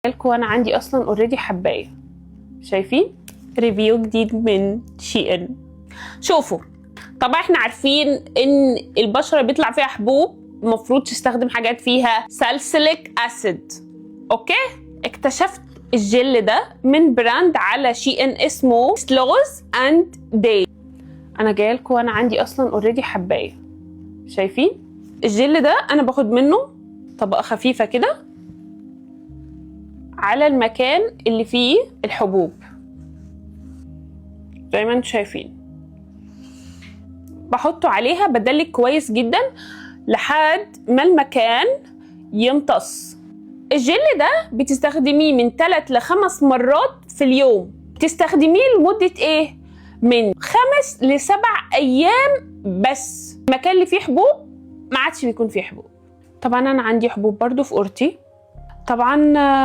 لكم وانا عندي اصلا اوريدي حبايه. شايفين ريفيو جديد من شي ان. شوفوا، طبعا احنا عارفين ان البشره بيطلع فيها حبوب المفروض تستخدم حاجات فيها ساليسيليك اسيد. اوكي، اكتشفت الجل ده من براند على شي ان اسمه سلوز اند داي. انا جايه لكم وانا عندي اصلا اوريدي حبايه. شايفين الجل ده؟ انا باخد منه طبقه خفيفه كده على المكان اللي فيه الحبوب زي ما انتم شايفين، بحطه عليها بدلك كويس جدا لحد ما المكان يمتص. الجل ده بتستخدميه من 3 ل 5 مرات في اليوم. تستخدميه لمدة ايه؟ من 5 ل 7 ايام بس. المكان اللي فيه حبوب ما عادش بيكون فيه حبوب. طبعا انا عندي حبوب برضو في اورتي. طبعا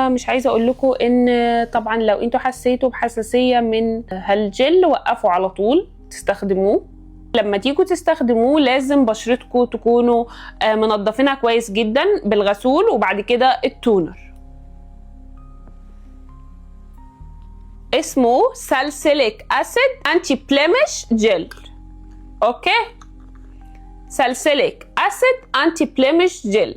مش عايزه اقول لكم ان طبعا لو انتوا حسيتوا بحساسيه من هالجل وقفوا على طول تستخدموه. لما تيجوا تستخدموه لازم بشرتكم تكونوا منظفينها كويس جدا بالغسول وبعد كده التونر. اسمه ساليسيليك اسيد انتي بليمش جل. اوكي، ساليسيليك اسيد انتي بليمش جل.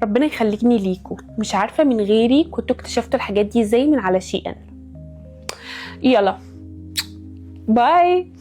ربنا يخليني ليكوا، مش عارفه من غيري كنتوا اكتشفتوا الحاجات دي ازاي من على شي ان. يلا باي.